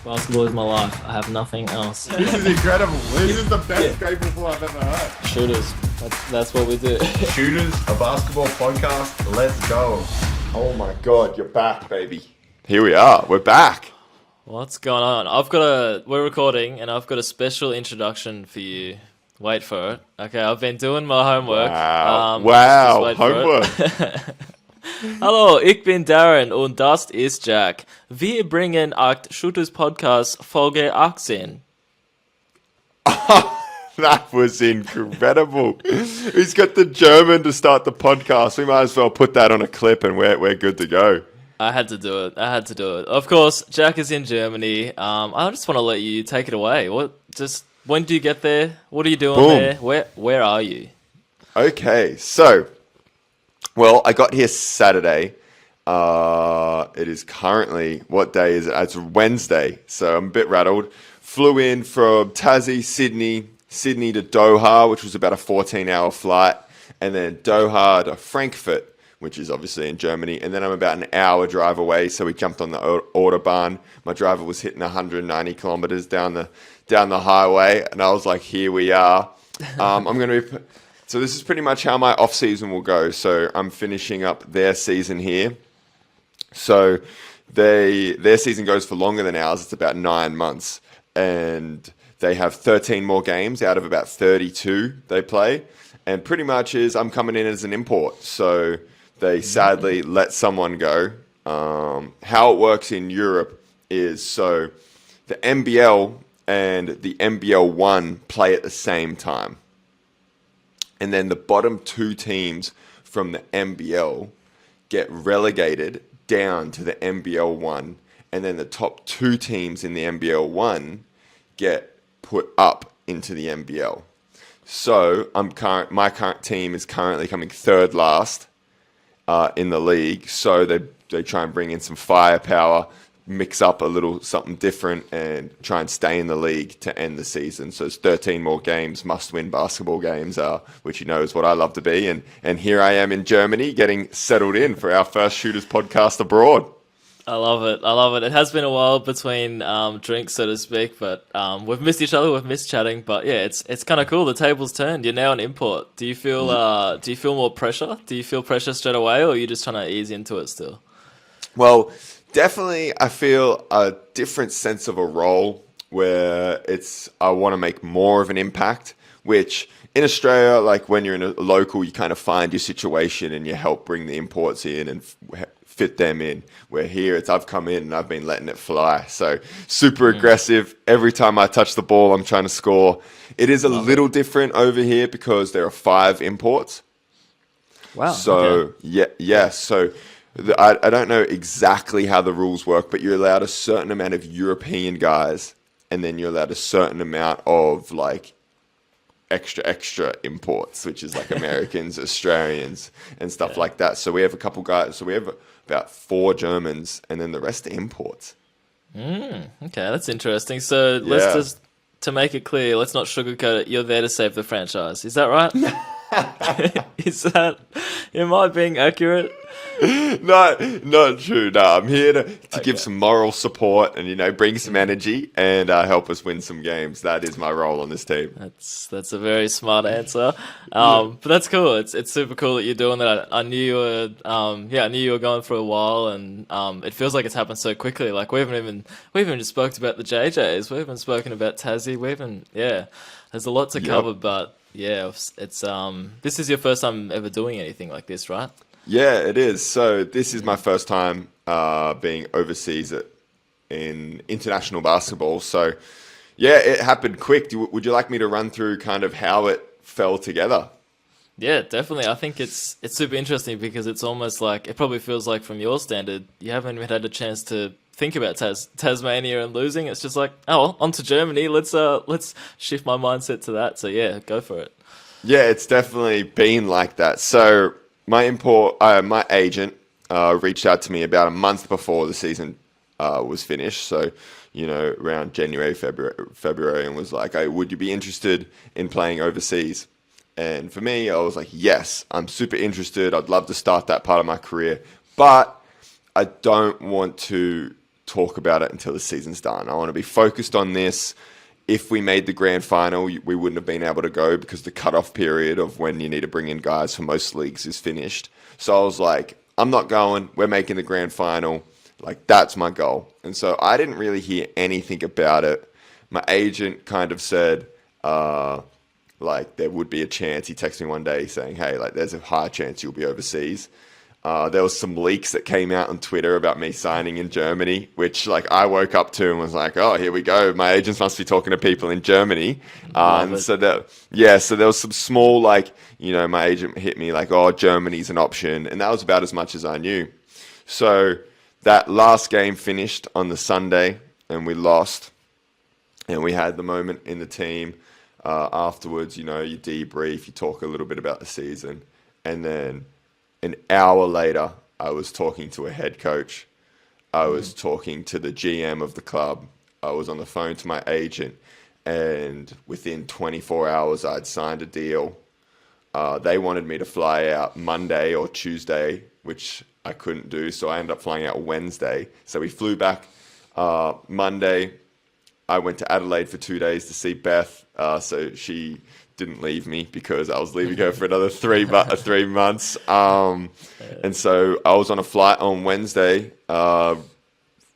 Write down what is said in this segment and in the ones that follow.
Basketball is my life. I have nothing else. This is incredible. This is the best Grateful I've ever heard. Shooters. That's what we do. Shooters, a basketball podcast. Let's go. Oh my God, you're back, baby. Here we are. We're back. What's going on? We're recording and I've got a special introduction for you. Wait for it. Okay, I've been doing my homework. Wow. Homework. Hallo, ich bin Darren und das ist Jack. Wir bringen acht Shooters Podcast Folge 18. That was incredible. He's got the German to start the podcast. We might as well put that on a clip and we're good to go. I had to do it. Of course, Jack is in Germany. I just want to let you take it away. When do you get there? What are you doing there? Where are you? Okay, so, well, I got here Saturday. It is currently, what day is it? It's Wednesday, so I'm a bit rattled. Flew in from Tassie, Sydney to Doha, which was about a 14-hour flight, and then Doha to Frankfurt, which is obviously in Germany, and then I'm about an hour drive away, so we jumped on the Autobahn. My driver was hitting 190 kilometers down the highway, and I was like, here we are. So this is pretty much how my off-season will go. So I'm finishing up their season here. So their season goes for longer than ours. It's about 9 months, and they have 13 more games out of about 32 they play, and pretty much I'm coming in as an import. So they sadly let someone go. How it works in Europe is, so the NBL and the NBL 1 play at the same time. And then the bottom two teams from the NBL get relegated down to the NBL 1. And then the top two teams in the NBL 1 get put up into the NBL. So my current team is currently coming third last in the league. So they try and bring in some firepower, mix up a little something different, and try and stay in the league to end the season. So it's 13 more games, must-win basketball games, which you know is what I love to be. And here I am in Germany getting settled in for our first Shooters podcast abroad. I love it. It has been a while between drinks, so to speak, but we've missed each other, we've missed chatting. But yeah, it's kind of cool. The table's turned. You're now an import. Do you feel more pressure? Do you feel pressure straight away, or are you just trying to ease into it still? Well, definitely, I feel a different sense of a role where I want to make more of an impact, which in Australia, like when you're in a local, you kind of find your situation and you help bring the imports in and fit them in. Where here, I've come in and I've been letting it fly. So super aggressive. Every time I touch the ball, I'm trying to score. It is a little different over here because there are 5 imports. Wow. So, okay. yeah. So I don't know exactly how the rules work, but you're allowed a certain amount of European guys, and then you're allowed a certain amount of like extra imports, which is like Americans, Australians, and stuff like that. So we have a couple guys. So we have about 4 Germans, and then the rest are imports. Okay, that's interesting. So let's just, to make it clear, let's not sugarcoat it. You're there to save the franchise. Is that right? Am I being accurate? No, not true. No, I'm here to give some moral support and, bring some energy and help us win some games. That is my role on this team. That's a very smart answer. But that's cool. It's super cool that you're doing that. I knew you were, I knew you were going for a while, and it feels like it's happened so quickly. Like we haven't even just spoken about the JJs. We haven't spoken about Tassie. There's a lot to cover, but yeah, it's this is your first time ever doing anything like this, right? Yeah, it is. So this is my first time being overseas in international basketball. So yeah, it happened quick. Would you like me to run through kind of how it fell together? Yeah, definitely. I think it's super interesting because it's almost like, it probably feels like from your standard, you haven't even had a chance to think about Tasmania and losing. It's just like, oh, well, on to Germany. Let's shift my mindset to that. So yeah, go for it. Yeah, it's definitely been like that. So my agent reached out to me about a month before the season was finished. So, around January, February, and was like, hey, would you be interested in playing overseas? And for me, I was like, yes, I'm super interested. I'd love to start that part of my career, but I don't want to talk about it until the season's done. I want to be focused on this. If we made the grand final, we wouldn't have been able to go because the cutoff period of when you need to bring in guys for most leagues is finished. So I was like, I'm not going. We're making the grand final. Like, that's my goal. And so I didn't really hear anything about it. My agent kind of said, like, there would be a chance. He texted me one day saying, hey, like, there's a high chance you'll be overseas. There was some leaks that came out on Twitter about me signing in Germany, which like I woke up to and was like, oh, here we go. My agents must be talking to people in Germany. And so there was some small, like, you know, my agent hit me like, oh, Germany's an option. And that was about as much as I knew. So that last game finished on the Sunday and we lost. And we had the moment in the team afterwards, you know, you debrief, you talk a little bit about the season. And then an hour later, I was talking to a head coach. I was talking to the GM of the club. I was on the phone to my agent. And within 24 hours, I'd signed a deal. They wanted me to fly out Monday or Tuesday, which I couldn't do. So I ended up flying out Wednesday. So we flew back Monday. I went to Adelaide for 2 days to see Beth. So she didn't leave me because I was leaving her for another 3 months. And so I was on a flight on Wednesday.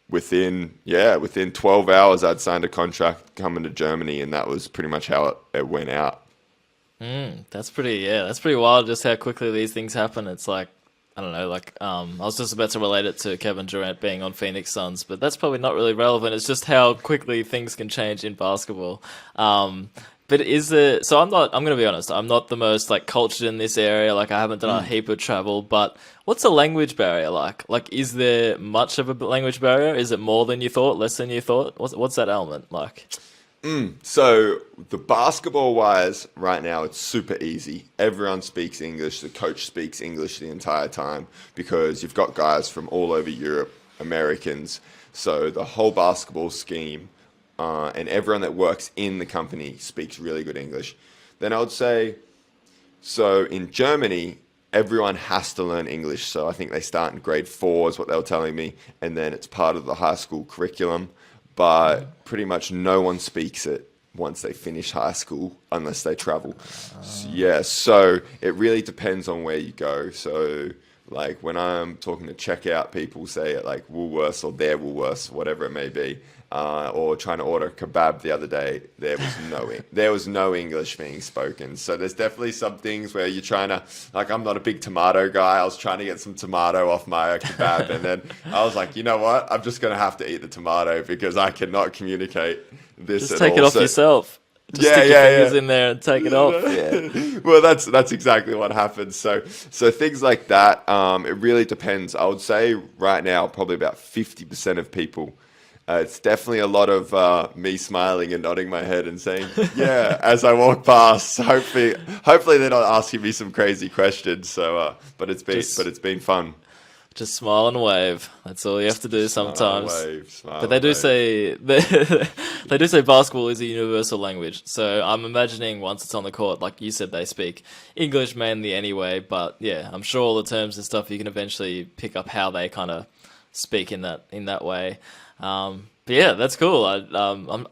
Within 12 hours, I'd signed a contract coming to Germany, and that was pretty much how it went out. That's pretty wild just how quickly these things happen. It's like, I don't know, like, I was just about to relate it to Kevin Durant being on Phoenix Suns, but that's probably not really relevant. It's just how quickly things can change in basketball. But I'm going to be honest, I'm not the most like cultured in this area. Like I haven't done a heap of travel, but what's the language barrier like? Like, is there much of a language barrier? Is it more than you thought, less than you thought? What's that element like? So the basketball wise right now, it's super easy. Everyone speaks English. The coach speaks English the entire time because you've got guys from all over Europe, Americans. So the whole basketball scheme, and everyone that works in the company speaks really good English. Then I would say, so in Germany, everyone has to learn English. So I think they start in grade 4 is what they were telling me. And then it's part of the high school curriculum. But pretty much no one speaks it once they finish high school unless they travel. So it really depends on where you go. So like when I'm talking to checkout people, say at like Woolworths or their Woolworths, whatever it may be, or trying to order a kebab the other day, there was no English being spoken. So there's definitely some things where you're trying to, like, I'm not a big tomato guy. I was trying to get some tomato off my kebab, and then I was like, you know what? I'm just going to have to eat the tomato because I cannot communicate this just at all. Just take it off yourself. Just stick your fingers in there and take it off. Yeah. Well, that's exactly what happens. So things like that, it really depends. I would say right now, probably about 50% of people. It's definitely a lot of me smiling and nodding my head and saying, yeah, as I walk past. Hopefully they're not asking me some crazy questions. So, but it's been fun. Just smile and wave. That's all you have to do sometimes. Smile but they do say they do say basketball is a universal language. So I'm imagining once it's on the court, like you said, they speak English mainly anyway. But yeah, I'm sure all the terms and stuff you can eventually pick up how they kind of speak in that way. But yeah, that's cool. I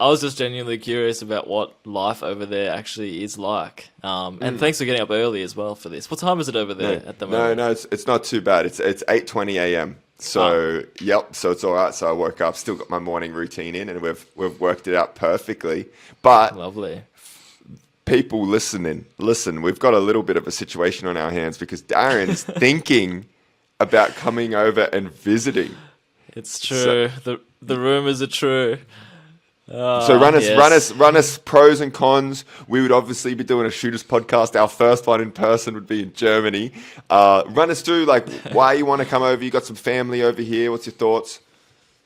was just genuinely curious about what life over there actually is like. And thanks for getting up early as well for this. What time is it over there at the moment? No, it's not too bad. It's 8:20 a.m. So yep, so it's all right. So I woke up, still got my morning routine in, and we've worked it out perfectly. But lovely. People listen, we've got a little bit of a situation on our hands because Darren's thinking about coming over and visiting. It's true. The rumors are true. So run us pros and cons. We would obviously be doing a shooters podcast. Our first one in person would be in Germany. Run us through like why you want to come over. You got some family over here. What's your thoughts?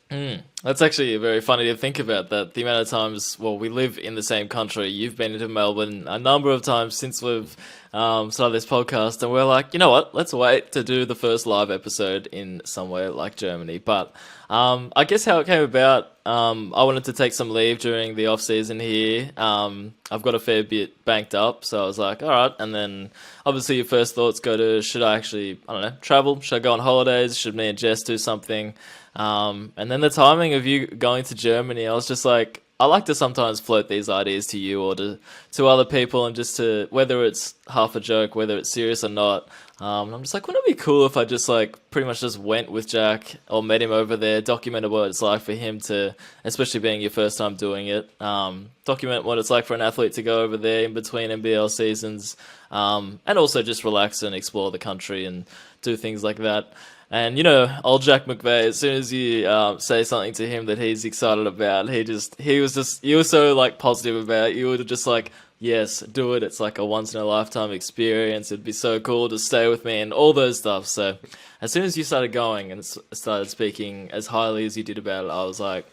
That's actually very funny to think about that. The amount of times, we live in the same country. You've been to Melbourne a number of times since we've started this podcast, and we're like, you know what? Let's wait to do the first live episode in somewhere like Germany. But I guess how it came about, I wanted to take some leave during the off season here. I've got a fair bit banked up, so I was like, all right. And then obviously your first thoughts go to, should I actually, I don't know, travel? Should I go on holidays? Should me and Jess do something? And then the timing of you going to Germany, I was just like, I like to sometimes float these ideas to you or to other people, and just to, whether it's half a joke, whether it's serious or not. And I'm just like, wouldn't it be cool if I just like pretty much just went with Jack or met him over there, documented what it's like for him to, especially being your first time doing it, document what it's like for an athlete to go over there in between NBL seasons, and also just relax and explore the country and do things like that. And you know, old Jack McVeigh, as soon as you say something to him that he's excited about, you were so like positive about it. You were just like, yes, do it. It's like a once in a lifetime experience. It'd be so cool to stay with me and all those stuff. So as soon as you started going and started speaking as highly as you did about it, I was like,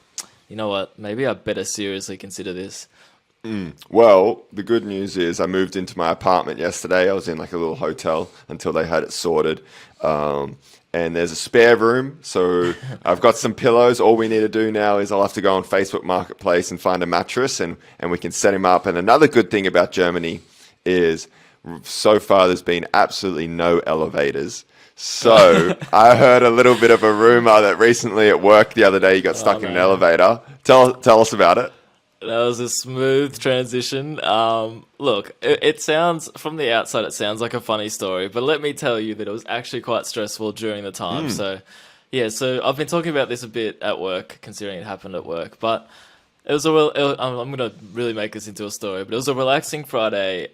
you know what? Maybe I better seriously consider this. Well, the good news is I moved into my apartment yesterday. I was in like a little hotel until they had it sorted. And there's a spare room, so I've got some pillows. All we need to do now is I'll have to go on Facebook Marketplace and find a mattress, and we can set him up. And another good thing about Germany is so far there's been absolutely no elevators. So I heard a little bit of a rumor that recently at work the other day you got stuck in an elevator. Tell us about it. That was a smooth transition. Look, it sounds, from the outside, it sounds like a funny story, but let me tell you that it was actually quite stressful during the time. So, yeah, so I've been talking about this a bit at work, considering it happened at work, but it was I'm going to really make this into a story, but it was a relaxing Friday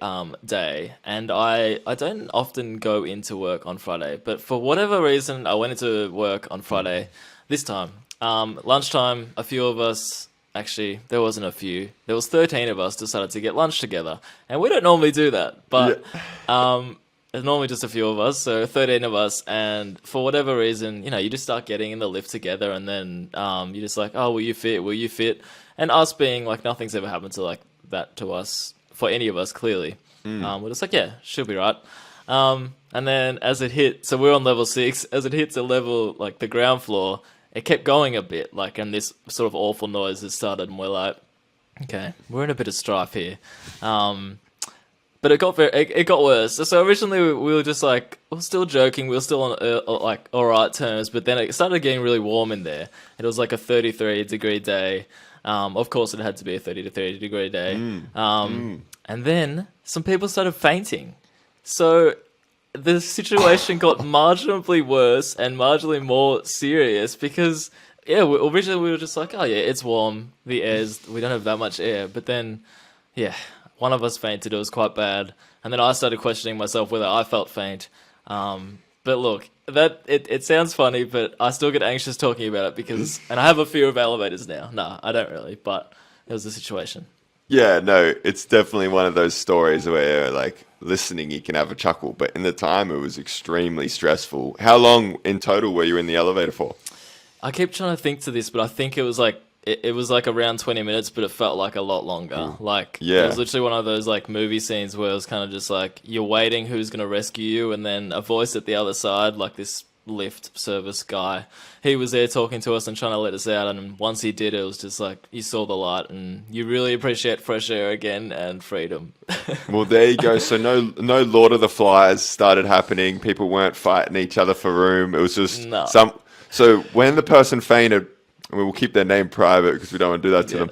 day, and I don't often go into work on Friday, but for whatever reason, I went into work on Friday this time. Lunchtime, a few of us... Actually, there wasn't a few. There was 13 of us decided to get lunch together. And we don't normally do that. But there's normally just a few of us. So 13 of us. And for whatever reason, you know, you just start getting in the lift together. And then you're just like, oh, will you fit? Will you fit? And us being like, nothing's ever happened to like that to us, for any of us, clearly. We're just like, yeah, she'll be right. And then as it hit, so we're on level 6. As it hits a level, like the ground floor, it kept going a bit, like, and this sort of awful noise has started, and we're like, okay, we're in a bit of strife here. But it got worse. So originally we were just like, we were still joking, we were still on like all right terms, but then it started getting really warm in there. It was like a 33-degree day. Of course, it had to be a 30 to 30-degree day. And then some people started fainting. So the situation got marginally worse and marginally more serious because, yeah, originally we were just like, oh yeah, it's warm, we don't have that much air. But then, yeah, one of us fainted, it was quite bad. And then I started questioning myself whether I felt faint. But look, it sounds funny, but I still get anxious talking about it because, and I have a fear of elevators now. No, I don't really, but it was the situation. Yeah, no, it's definitely one of those stories where, like, listening, you can have a chuckle, but in the time, it was extremely stressful. How long in total were you in the elevator for? I keep trying to think to this, but I think it was like it was like around 20 minutes, but it felt like a lot longer. Like, it was literally one of those like movie scenes where it was kind of just like you're waiting who's going to rescue you, and then a voice at the other side, like this lift service guy, he was there talking to us and trying to let us out, and once he did, it was just like you saw the light and you really appreciate fresh air again and freedom. Well, there you go. So no Lord of the Flies started happening. People weren't fighting each other for room. It was just so when the person fainted, I mean, we'll keep their name private because we don't want to do that to them.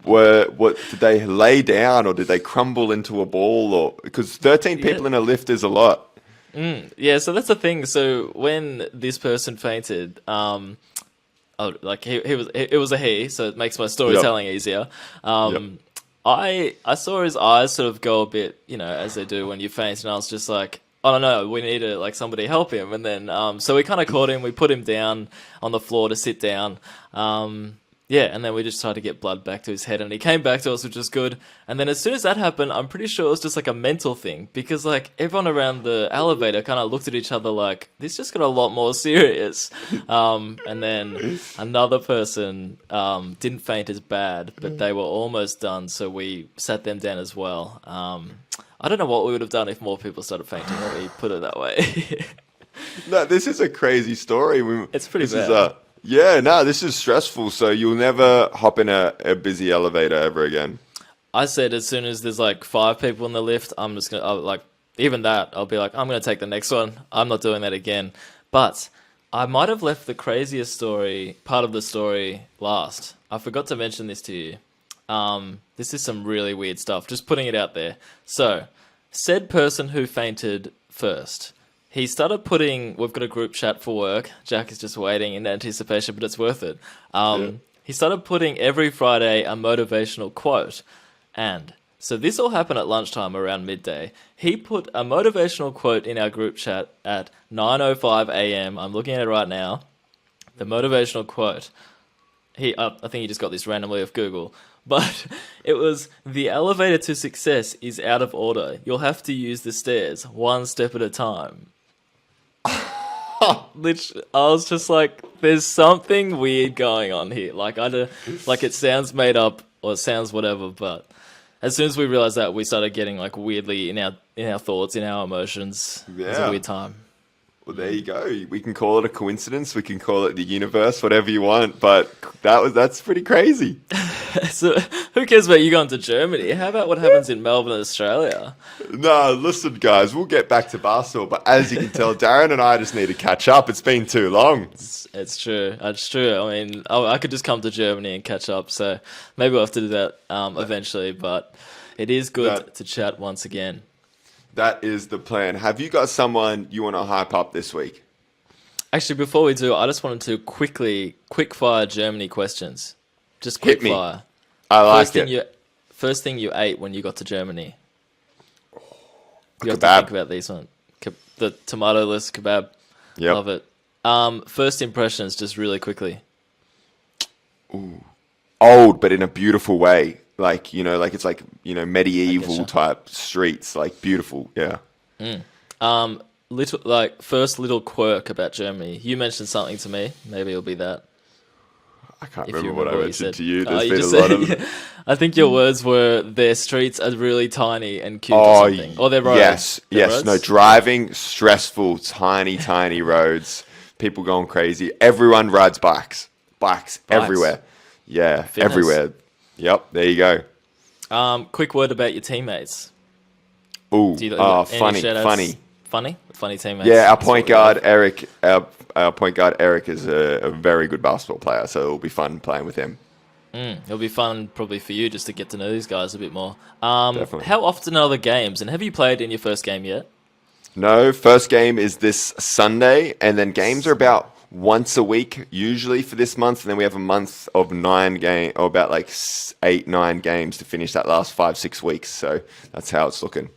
What did they lay down, or did they crumble into a ball? Or because 13 people in a lift is a lot. Yeah, so that's the thing. So when this person fainted, like it was a he, so it makes my storytelling easier. I saw his eyes sort of go a bit, you know, as they do when you faint, and I was just like, oh no, we need to like somebody help him. And then so we kind of caught him, we put him down on the floor to sit down. Yeah, and then we just tried to get blood back to his head, and he came back to us, which was good. And then as soon as that happened, I'm pretty sure it was just like a mental thing, because like everyone around the elevator kind of looked at each other like, this just got a lot more serious. And then another person didn't faint as bad, but they were almost done, so we sat them down as well. I don't know what we would have done if more people started fainting, let me put it that way. No, this is a crazy story. It's pretty bad. This is stressful. So you'll never hop in a busy elevator ever again. I said as soon as there's like 5 people in the lift, I'm just gonna like even that. I'll be like, I'm gonna take the next one. I'm not doing that again. But I might have left the craziest part of the story last. I forgot to mention this to you. This is some really weird stuff. Just putting it out there. So, said person who fainted first. He started putting. We've got a group chat for work. Jack is just waiting in anticipation, but it's worth it. He started putting every Friday a motivational quote, and so this all happened at lunchtime around midday. He put a motivational quote in our group chat at 9:05 a.m. I'm looking at it right now. The motivational quote. I think he just got this randomly off Google. But it was, the elevator to success is out of order. You'll have to use the stairs one step at a time. Literally, I was just like, there's something weird going on here. Like, like it sounds made up or it sounds whatever, but as soon as we realized that, we started getting like weirdly in our thoughts, in our emotions. Yeah. It was a weird time. Well, there you go. We can call it a coincidence. We can call it the universe, whatever you want. But that's pretty crazy. So, who cares about you going to Germany? How about what happens in Melbourne, Australia? No, listen, guys. We'll get back to basketball. But as you can tell, Darren and I just need to catch up. It's been too long. It's true. It's true. I mean, I could just come to Germany and catch up. So maybe we'll have to do that eventually. But it is good to chat once again. That is the plan. Have you got someone you want to hype up this week? Actually, before we do, I just wanted to quick fire Germany questions. Just quick fire. I like it. First thing you ate when you got to Germany. You have kebab. to think about these ones. The tomato-less kebab. Yep. Love it. First impressions, just really quickly. Ooh. Old, but in a beautiful way. Like, it's like, medieval type streets, like beautiful. Yeah. First little quirk about Germany. You mentioned something to me. Maybe it'll be that. I can't remember what I mentioned to you. There's been a lot of... Yeah. I think your words were, their streets are really tiny and cute or something. Or their roads. Yes. Roads? No, driving, stressful, tiny roads. People going crazy. Everyone rides bikes. Bikes everywhere. Yeah, Fitness. Everywhere. Yep, there you go. Quick word about your teammates. Ooh, funny teammates. Yeah, our point guard Eric is a very good basketball player, so it'll be fun playing with him. It'll be fun probably for you just to get to know these guys a bit more. Definitely. How often are the games, and have you played in your first game yet? No, first game is this Sunday, and then games are about once a week usually for this month, and then we have a month of 9 games, or about like 8-9 games to finish that last 5-6 weeks. So that's how it's looking.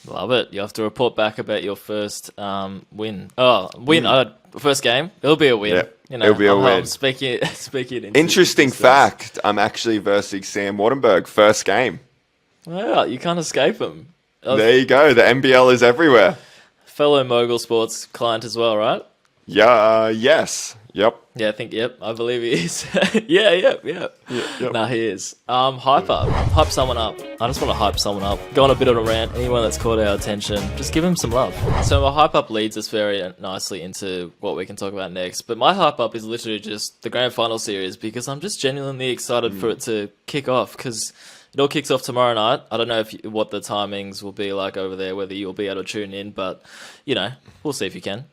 Love it. You have to report back about your first win. First game. It'll be a win. Yeah, it'll be a win. Speaking into Interesting fact, I'm actually versing Sam Wattenberg first game. Well, you can't escape him. There you go. The NBL is everywhere. Fellow Mogul Sports client as well, right? Yeah, yes. Yep. Yeah, I believe he is. Yep. Nah, he is. Hype someone up. I just want to hype someone up. Go on a bit of a rant. Anyone that's caught our attention, just give him some love. So my hype up leads us very nicely into what we can talk about next. But my hype up is literally just the grand final series, because I'm just genuinely excited for it to kick off, because it all kicks off tomorrow night. I don't know what the timings will be like over there, whether you'll be able to tune in, but we'll see if you can.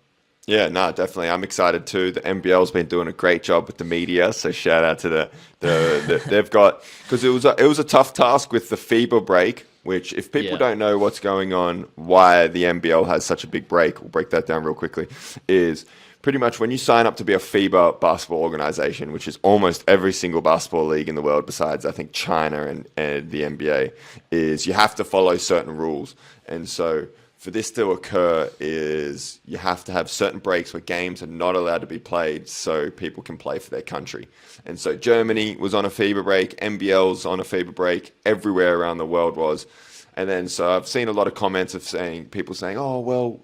Yeah, no, definitely. I'm excited too. The NBL's been doing a great job with the media, so shout out to they've got, because it was a tough task with the FIBA break, which if people don't know what's going on, why the NBL has such a big break, we'll break that down real quickly, is pretty much when you sign up to be a FIBA basketball organization, which is almost every single basketball league in the world besides, I think, China and the NBA, is you have to follow certain rules. And so for this to occur is you have to have certain breaks where games are not allowed to be played so people can play for their country. And so Germany was on a FIBA break, NBL's on a FIBA break, everywhere around the world was. And then so I've seen a lot of comments of people saying, oh, well,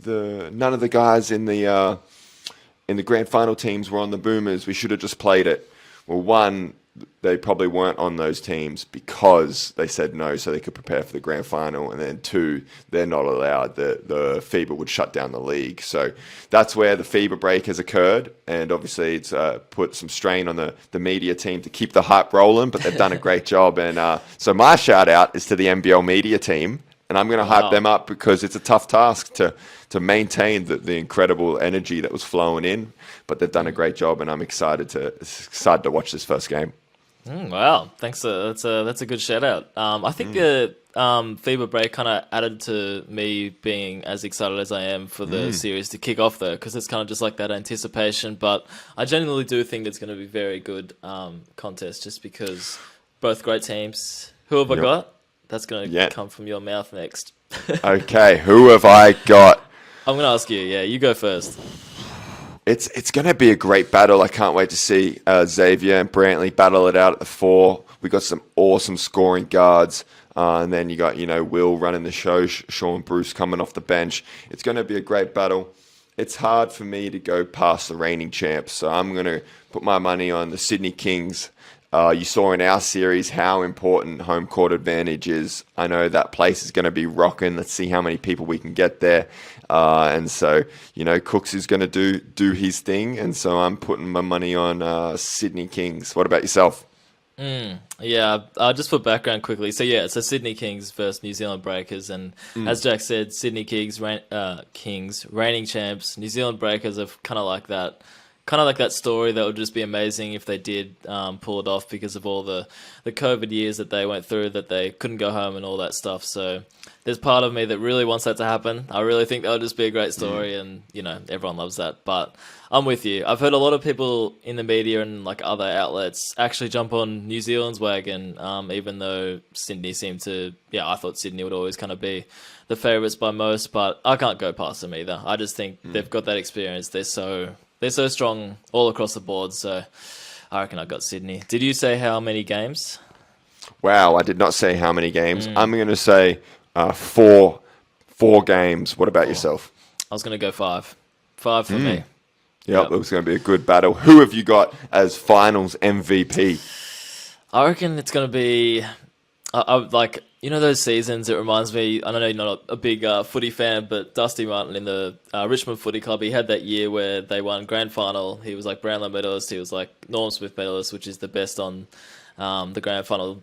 none of the guys in the grand final teams were on the Boomers. We should have just played it. Well, one, they probably weren't on those teams because they said no so they could prepare for the grand final. And then two, they're not allowed. The FIBA would shut down the league. So that's where the FIBA break has occurred. And obviously it's put some strain on the media team to keep the hype rolling, but they've done a great job. And so my shout out is to the NBL media team. And I'm going to hype them up because it's a tough task to maintain the incredible energy that was flowing in. But they've done a great job, and I'm excited to watch this first game. Wow, thanks. That's a good shout out. I think the FIBA break kind of added to me being as excited as I am for the series to kick off, though, because it's kind of just like that anticipation. But I genuinely do think it's going to be a very good contest, just because both great teams. Who have I got? That's going to come from your mouth next. Okay, who have I got? I'm going to ask you. Yeah, you go first. It's going to be a great battle. I can't wait to see Xavier and Brantley battle it out at the 4. We got some awesome scoring guards. And then you got, Will running the show, Sean Bruce coming off the bench. It's going to be a great battle. It's hard for me to go past the reigning champs, so I'm going to put my money on the Sydney Kings. You saw in our series how important home court advantage is. I know that place is going to be rocking. Let's see how many people we can get there. And so, Cooks is going to do his thing. And so I'm putting my money on Sydney Kings. What about yourself? Yeah, just for background quickly. So yeah, it's the Sydney Kings versus New Zealand Breakers, and as Jack said, Sydney Kings, reigning champs. New Zealand Breakers are kind of like that story that would just be amazing if they did pull it off, because of all the COVID years that they went through, that they couldn't go home and all that stuff. So there's part of me that really wants that to happen. I really think that would just be a great story, and everyone loves that. But I'm with you. I've heard a lot of people in the media and like other outlets actually jump on New Zealand's wagon, even though Sydney seemed to. Yeah, I thought Sydney would always kind of be the favourites by most, but I can't go past them either. I just think they've got that experience. They're so strong all across the board. So I reckon I got Sydney. Did you say how many games? Wow, I did not say how many games. I'm going to say 4 games. What about yourself? I was going to go 5. 5 for me. Yep, it was going to be a good battle. Who have you got as finals MVP? I reckon it's going to be, like, those seasons, it reminds me, I know you're not a big footy fan, but Dusty Martin in the Richmond Footy Club, he had that year where they won grand final. He was like Brownlow medalist, he was like Norm Smith medalist, which is the best on the grand final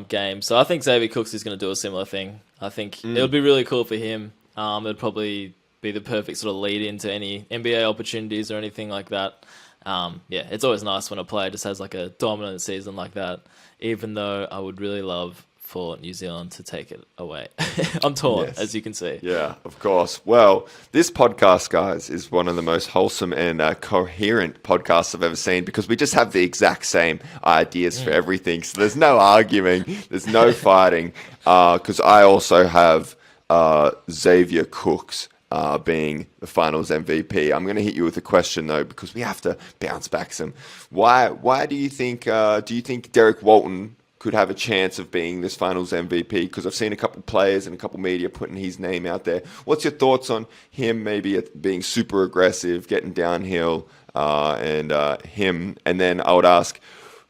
game. So I think Xavier Cooks is going to do a similar thing. I think it would be really cool for him. It'd probably be the perfect sort of lead into any NBA opportunities or anything like that. It's always nice when a player just has like a dominant season like that, even though I would really love for New Zealand to take it away. I'm torn, as you can see. Yeah, of course. Well, this podcast, guys, is one of the most wholesome and coherent podcasts I've ever seen, because we just have the exact same ideas for everything. So there's no arguing, there's no fighting, because I also have Xavier Cooks being the finals MVP. I'm going to hit you with a question, though, because we have to bounce back some. Why do you think Derek Walton could have a chance of being this finals MVP? Because I've seen a couple players and a couple media putting his name out there. What's your thoughts on him maybe being super aggressive, getting downhill, and him? And then I would ask,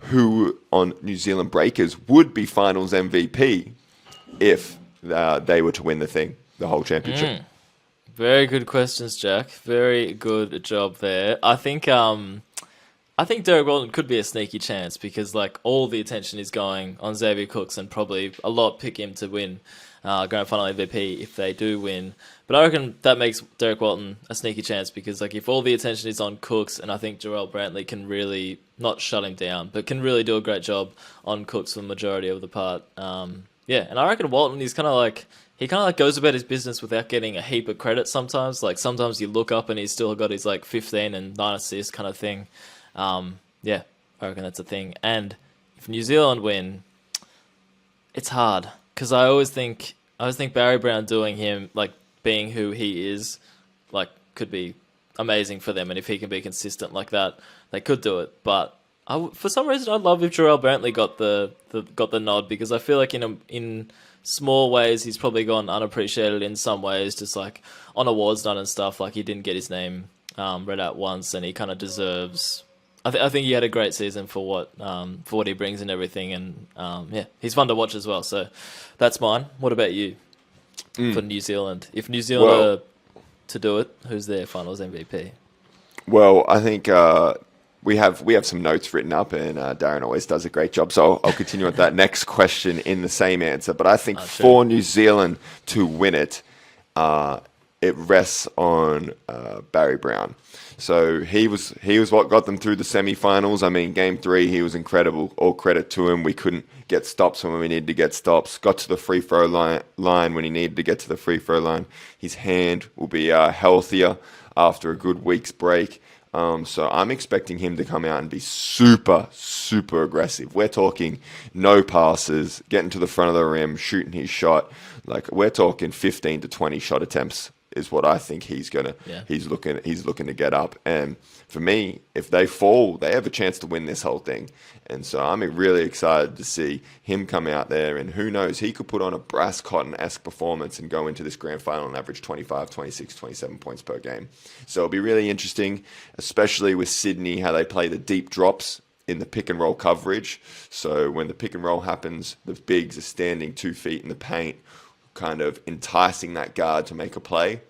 who on New Zealand Breakers would be finals MVP if they were to win the whole championship? Very good questions, Jack. Very good job there. I think Derek Walton could be a sneaky chance, because like all the attention is going on Xavier Cooks, and probably a lot pick him to win grand final MVP if they do win. But I reckon that makes Derek Walton a sneaky chance, because like if all the attention is on Cooks, and I think Jarrell Brantley can really not shut him down, but can really do a great job on Cooks for the majority of the part. And I reckon Walton, he kind of like goes about his business without getting a heap of credit sometimes. Like sometimes you look up and he's still got his like 15 and 9 assists kind of thing. I reckon that's a thing. And if New Zealand win, it's hard, because I always think Barry Brown doing him, like being who he is, like could be amazing for them. And if he can be consistent like that, they could do it. But for some reason, I'd love if Jarrell Brantley got the nod, because I feel like in small ways he's probably gone unappreciated in some ways, just like on awards night and stuff. Like he didn't get his name read out once, and he kind of deserves. I think he had a great season for what he brings and everything, and he's fun to watch as well. So that's mine. What about you for New Zealand? If New Zealand are to do it, who's their finals MVP? Well, I think we have some notes written up, and Darren always does a great job. So I'll continue with that next question in the same answer. But I think for New Zealand to win it, it rests on Barry Brown. So he was what got them through the semi-finals. I mean, Game 3, he was incredible. All credit to him. We couldn't get stops when we needed to get stops. Got to the free throw line when he needed to get to the free throw line. His hand will be healthier after a good week's break. So I'm expecting him to come out and be super, super aggressive. We're talking no passes, getting to the front of the rim, shooting his shot. Like, we're talking 15 to 20 shot attempts is what I think he's looking to get up. And for me, if they fall, they have a chance to win this whole thing. And so I'm really excited to see him come out there, and who knows, he could put on a Brass Cotton-esque performance and go into this grand final and average 25, 26, 27 points per game. So it'll be really interesting, especially with Sydney, how they play the deep drops in the pick and roll coverage. So when the pick and roll happens, the bigs are standing 2 feet in the paint, kind of enticing that guard to make a play.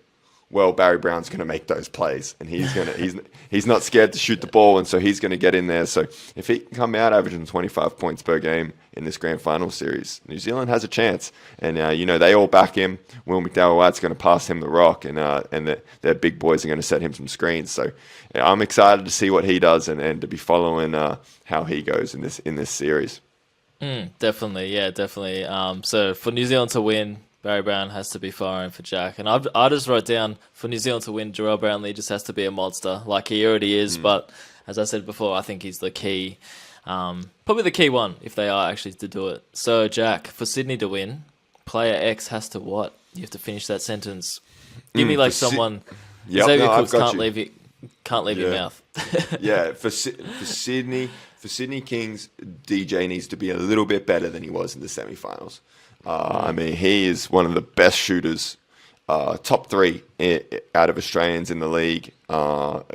Well, Barry Brown's going to make those plays, and he's not scared to shoot the ball, and so he's going to get in there. So if he can come out averaging 25 points per game in this grand final series, New Zealand has a chance. And they all back him. Will McDowell-White's going to pass him the rock, and their big boys are going to set him some screens. So I'm excited to see what he does and to be following how he goes in this series. Definitely, yeah, definitely. So for New Zealand to win, Barry Brown has to be firing for Jack. And I just wrote down, for New Zealand to win, Jarrell Brownlee just has to be a monster, like he already is. But as I said before, I think he's the key, probably the key one, if they are actually to do it. So, Jack, for Sydney to win, player X has to what? You have to finish that sentence. Give me someone. Xavier Cooks can't leave your mouth. Yeah, for Sydney Kings, DJ needs to be a little bit better than he was in the semifinals. I mean, he is one of the best shooters, top 3 out of Australians in the league.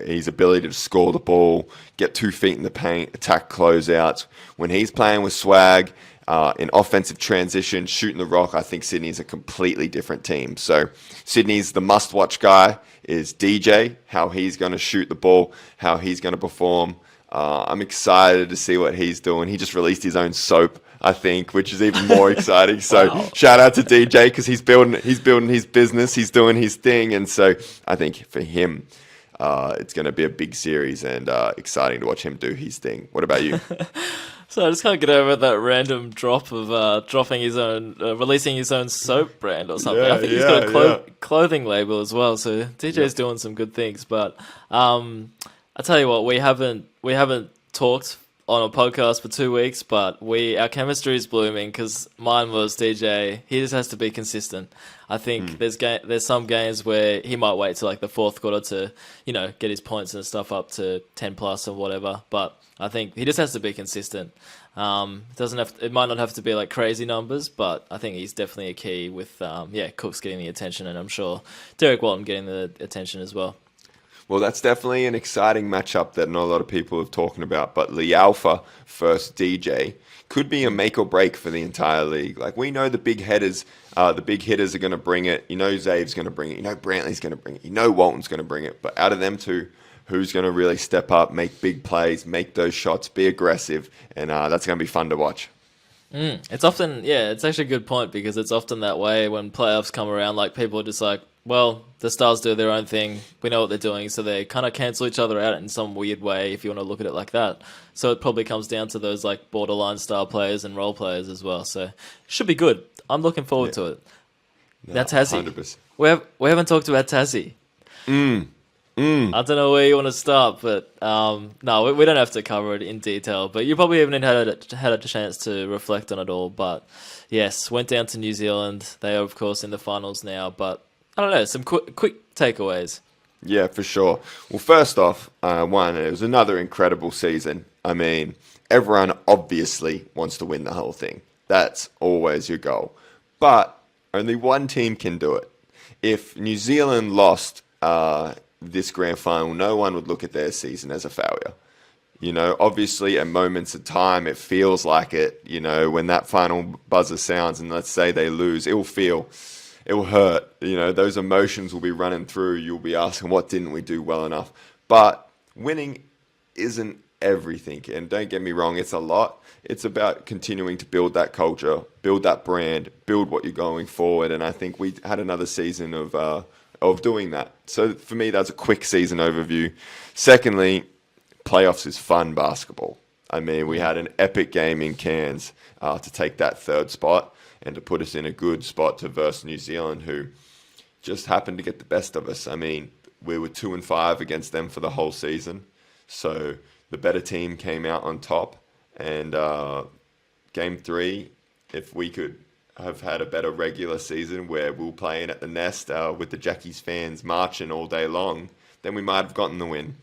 His ability to score the ball, get 2 feet in the paint, attack closeouts. When he's playing with swag, in offensive transition, shooting the rock, I think Sydney's a completely different team. So Sydney's the must-watch guy is DJ, how he's going to shoot the ball, how he's going to perform. I'm excited to see what he's doing. He just released his own soap, I think, which is even more exciting. So shout out to DJ, because he's building his business, he's doing his thing, and so I think for him, it's going to be a big series and exciting to watch him do his thing. What about you? So I just can't get over that random drop of dropping his own, releasing his own soap brand or something. I think he's got a clothing label as well. So DJ's doing some good things. But I tell you what, we haven't talked on a podcast for 2 weeks, but our chemistry is blooming, because mine was DJ. He just has to be consistent. I think there's some games where he might wait till like the fourth quarter to, get his points and stuff up to 10 plus or whatever. But I think he just has to be consistent. It might not have to be like crazy numbers, but I think he's definitely a key with Cooks getting the attention, and I'm sure Derek Walton getting the attention as well. Well, that's definitely an exciting matchup that not a lot of people have talking about. But Lee Alpha versus DJ could be a make or break for the entire league. Like, we know the big hitters are going to bring it. Zave's going to bring it. Brantley's going to bring it. Walton's going to bring it. But out of them two, who's going to really step up, make big plays, make those shots, be aggressive, and that's going to be fun to watch. It's often, it's actually a good point, because it's often that way when playoffs come around. Like, people are just like, well, the Stars do their own thing. We know what they're doing, so they kind of cancel each other out in some weird way, if you want to look at it like that. So it probably comes down to those like borderline star players and role players as well. So it should be good. I'm looking forward to it. Now, Tassie. 100%. We haven't talked about Tassie. I don't know where you want to start, but no, we don't have to cover it in detail. But you probably haven't had a chance to reflect on it all. But yes, went down to New Zealand. They are, of course, in the finals now. But I don't know, some quick takeaways. Yeah, for sure. Well, first off, it was another incredible season. I mean, everyone obviously wants to win the whole thing. That's always your goal. But only one team can do it. If New Zealand lost this grand final, no one would look at their season as a failure. Obviously at moments of time, it feels like it, when that final buzzer sounds and let's say they lose, it will hurt. Those emotions will be running through. You'll be asking, what didn't we do well enough? But winning isn't everything. And don't get me wrong, it's a lot. It's about continuing to build that culture, build that brand, build what you're going forward. And I think we had another season of doing that. So for me, that's a quick season overview. Secondly, playoffs is fun basketball. I mean, we had an epic game in Cairns to take that third spot and to put us in a good spot to verse New Zealand, who just happened to get the best of us. I mean, we were 2-5 against them for the whole season. So the better team came out on top. And game 3, if we could have had a better regular season where we were playing at the Nest with the Jackies fans marching all day long, then we might have gotten the win.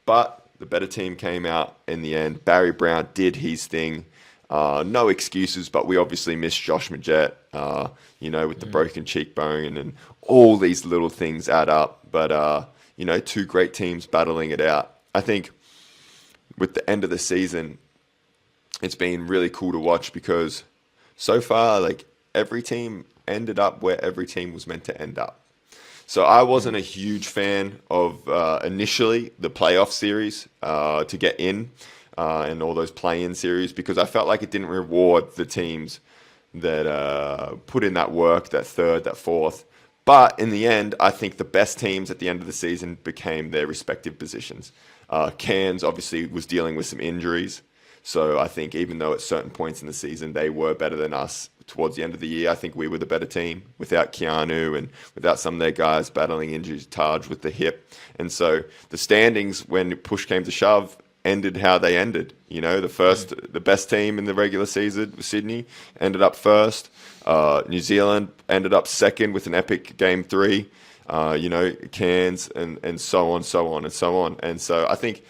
But the better team came out in the end. Barry Brown did his thing. No excuses, but we obviously missed Josh Majette, with the broken cheekbone, and all these little things add up. But, two great teams battling it out. I think with the end of the season, it's been really cool to watch because so far, every team ended up where every team was meant to end up. So I wasn't a huge fan of initially the playoff series to get in and all those play-in series because I felt like it didn't reward the teams that put in that work, that third, that fourth. But in the end, I think the best teams at the end of the season became their respective positions. Cairns obviously was dealing with some injuries. So I think even though at certain points in the season they were better than us, towards the end of the year, I think we were the better team without Keanu and without some of their guys battling injuries, Taj with the hip. And so the standings, when push came to shove, ended how they ended. The best team in the regular season was Sydney, ended up first. New Zealand ended up second with an epic game 3. Cairns and so on, so on, and so on. And so I think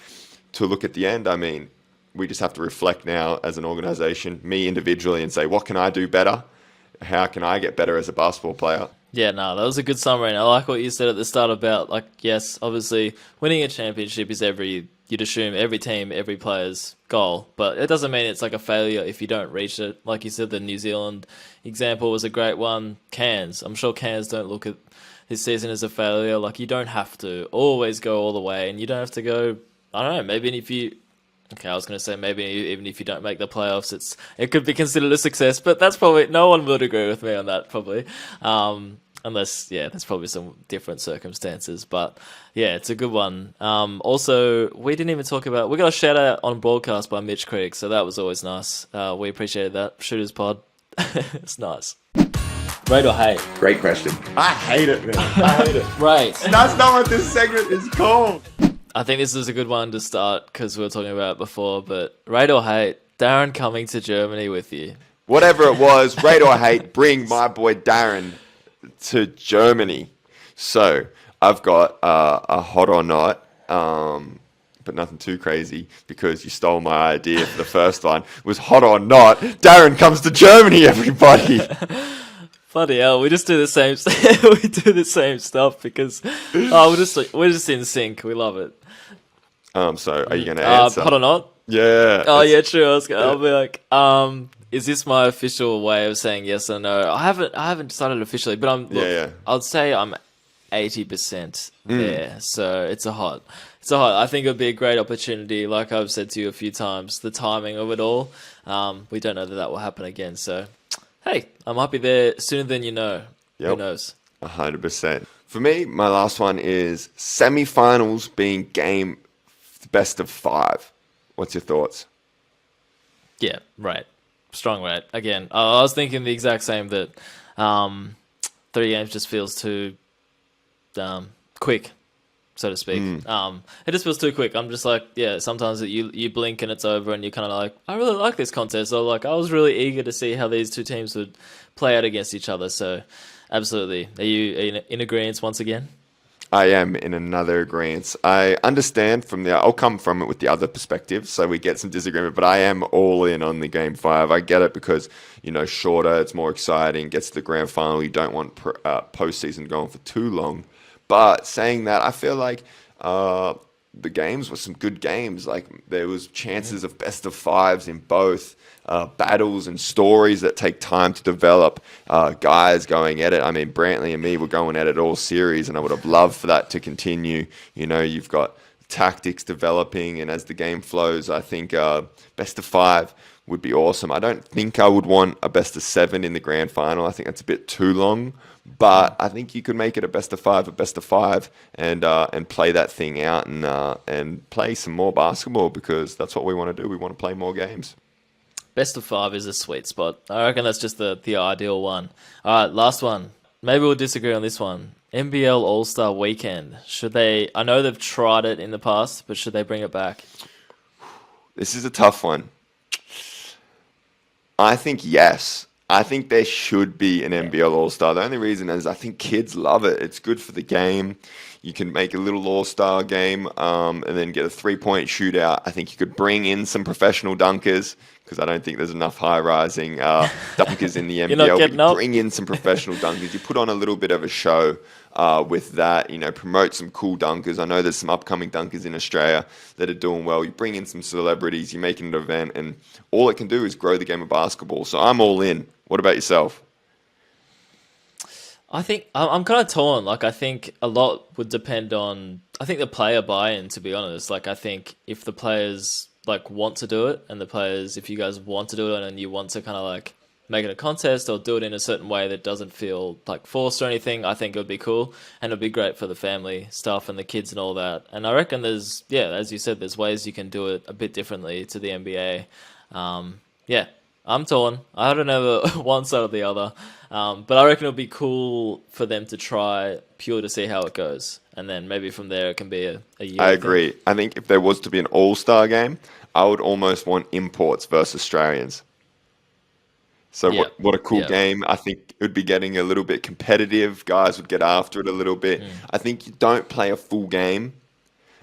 to look at the end, I mean, we just have to reflect now as an organization, me individually, and say, what can I do better? How can I get better as a basketball player? Yeah, no, that was a good summary. And I like what you said at the start about, yes, obviously winning a championship is you'd assume every team, every player's goal. But it doesn't mean it's like a failure if you don't reach it. Like you said, the New Zealand example was a great one. Cairns, I'm sure Cairns don't look at this season as a failure. You don't have to always go all the way. And you don't have to go, I don't know, maybe if you... Okay, I was going to say maybe even if you don't make the playoffs, it could be considered a success, but that's probably, no one would agree with me on that, probably. Unless, there's probably some different circumstances, but yeah, it's a good one. Also, we didn't even talk about, we got a shout out on broadcast by Mitch Creek, so that was always nice. We appreciated that. Shooters Pod. It's nice. Rate or hate? Great question. I hate it, man. I hate it. Right. That's not what this segment is called. I think this is a good one to start because we were talking about it before, but rate or hate, Darren coming to Germany with you. Whatever it was, rate or hate, bring my boy Darren to Germany. So I've got a hot or not, but nothing too crazy because you stole my idea for the first one. It was hot or not, Darren comes to Germany, everybody. Bloody hell, we just do the same. We do the same stuff because we're just in sync. We love it. So are you going to answer? Hot or not? Yeah. Oh yeah, true. I'll be like, is this my official way of saying yes or no? I haven't decided officially, but I'd say I'm 80% there. So it's a hot. I think it would be a great opportunity. Like I've said to you a few times, the timing of it all. We don't know that will happen again. So, hey, I might be there sooner than you know. Yep. Who knows? 100%. For me, my last one is semi-finals being game best of 5. What's your thoughts? Yeah, right. Strong rate. Again, I was thinking the exact same, that 3 games just feels too quick, so to speak. It just feels too quick. I'm just like, sometimes you blink and it's over and you're kind of like, I really like this contest. Or I was really eager to see how these two teams would play out against each other. So absolutely. Are you in agreement once again? I am in another agreement. I understand I'll come from it with the other perspective, so we get some disagreement, but I am all in on the game 5. I get it because, shorter, it's more exciting, gets to the grand final, you don't want postseason going for too long. But saying that, I feel like the games were some good games. There was chances of best of 5s in both. Battles and stories that take time to develop, guys going at it. I mean, Brantley and me were going at it all series, and I would have loved for that to continue. You've got tactics developing and as the game flows, I think best of 5 would be awesome. I don't think I would want a best of 7 in the grand final. I think that's a bit too long. But I think you could make it a best of 5, and play that thing out and play some more basketball, because that's what we want to do. We want to play more games. Best of 5 is a sweet spot. I reckon that's just the ideal one. All right, last one. Maybe we'll disagree on this one. NBL All-Star Weekend. Should they... I know they've tried it in the past, but should they bring it back? This is a tough one. I think yes. I think there should be an NBL All-Star. The only reason is I think kids love it. It's good for the game. You can make a little All-Star game and then get a 3-point shootout. I think you could bring in some professional dunkers, because I don't think there's enough high-rising dunkers in the NBL. You're not getting up. Bring in some professional dunkers. You put on a little bit of a show with that. Promote some cool dunkers. I know there's some upcoming dunkers in Australia that are doing well. You bring in some celebrities. You make it an event, and all it can do is grow the game of basketball. So I'm all in. What about yourself? I think I'm kind of torn. Like, I think a lot would depend on, I think, the player buy-in, to be honest. Like, I think if the players want to do it, and the players, if you guys want to do it and you want to kind of make it a contest or do it in a certain way that doesn't feel forced or anything, I think it would be cool, and it'd be great for the family stuff and the kids and all that. And I reckon there's, as you said, there's ways you can do it a bit differently to the NBA. I'm torn. I don't know one side or the other. But I reckon it'll be cool for them to try, pure to see how it goes. And then maybe from there it can be a year. I agree. I think if there was to be an all-star game, I would almost want imports versus Australians. So what a cool game. I think it would be getting a little bit competitive. Guys would get after it a little bit. I think you don't play a full game.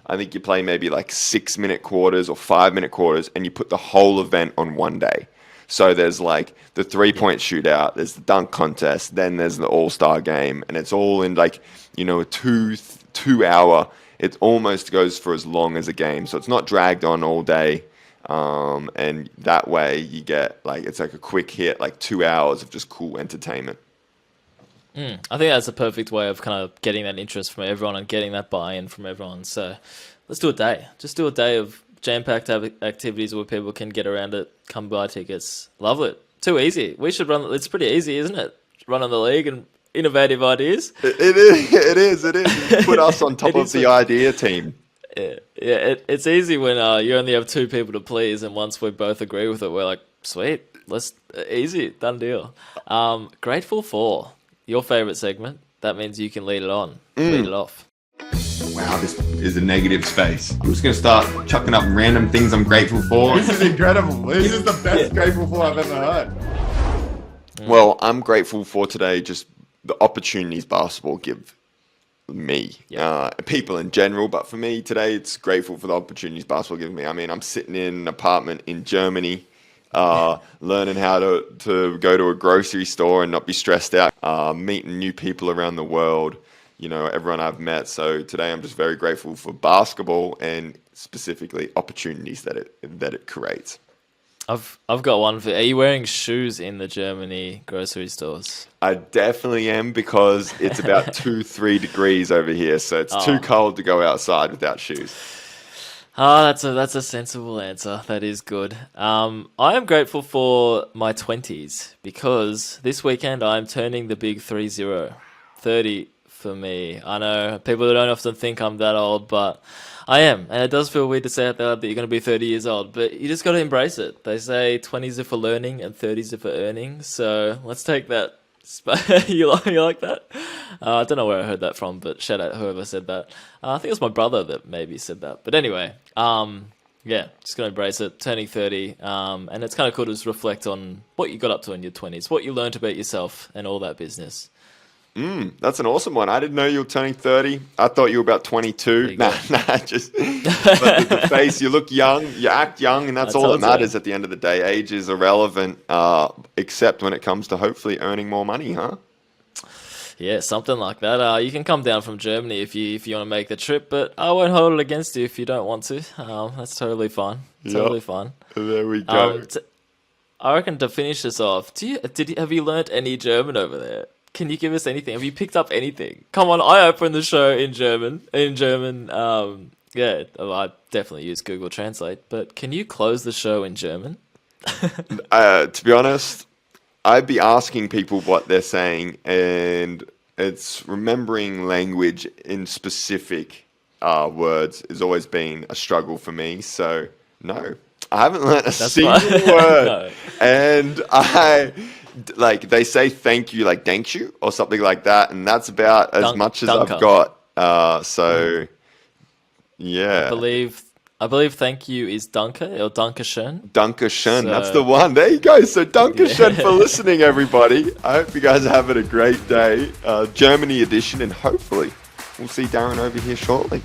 I think you play maybe 6-minute quarters or 5-minute quarters, and you put the whole event on one day. So there's the 3-point shootout, there's the dunk contest, then there's the all-star game, and it's all in a 2 hour. It almost goes for as long as a game, so it's not dragged on all day. And that way you get it's a quick hit, 2 hours of just cool entertainment. I think that's a perfect way of kind of getting that interest from everyone and getting that buy-in from everyone. So let's do a day. Just do a day of jam-packed activities where people can get around it, come buy tickets. Love it. Too easy. We should run. It's pretty easy, isn't it? Running the league and innovative ideas. It is. You put us on top of the idea team. It's easy when you only have 2 people to please, and once we both agree with it, we're like, sweet, let's easy, done deal. Grateful for your favorite segment. That means you can lead it on, lead it off. Wow, this is a negative space. I'm just going to start chucking up random things I'm grateful for. This is incredible. This is the best grateful for I've ever heard. Well, I'm grateful for today just the opportunities basketball give me, people in general, but for me today, it's grateful for the opportunities basketball gives me. I mean, I'm sitting in an apartment in Germany, learning how to go to a grocery store and not be stressed out, meeting new people around the world, everyone I've met. So today I'm just very grateful for basketball and specifically opportunities that it creates. I've got one for. Are you wearing shoes in the Germany grocery stores? I definitely am, because it's about 2-3 degrees over here, so it's too cold to go outside without shoes. That's a sensible answer. That is good. I am grateful for my 20s, because this weekend I'm turning the big 30. 30 for me. I know people don't often think I'm that old, but I am, and it does feel weird to say out loud that you're going to be 30 years old, but you just got to embrace it. They say 20s are for learning and 30s are for earning, so let's take that. You like that? I don't know where I heard that from, but shout out whoever said that. I think it was my brother that maybe said that. But anyway, just going to embrace it, turning 30, and it's kind of cool to just reflect on what you got up to in your 20s, what you learned about yourself and all that business. That's an awesome one. I didn't know you were turning 30. I thought you were about 22. But the face, you look young, you act young, and that's all that matters at the end of the day. Age is irrelevant, except when it comes to hopefully earning more money, huh? Yeah, something like that. You can come down from Germany if you want to make the trip, but I won't hold it against you if you don't want to. That's totally fine. Totally fine. There we go. I reckon to finish this off, have you learnt any German over there? Can you give us anything? Have you picked up anything? Come on, I opened the show in German. Yeah, I definitely use Google Translate. But can you close the show in German? To be honest, I'd be asking people what they're saying, and it's remembering language in specific words has always been a struggle for me. So no, I haven't learnt a single fine. word. No. And like they say thank you, like thank you or something like that, and that's about as much as danke. I've got. So yeah, I believe thank you is danke or danke shon. danke shon, that's So- the one. There you go. So danke shon Yeah. for listening, everybody. I hope you guys are having a great day. Germany edition, and hopefully we'll see Darren over here shortly.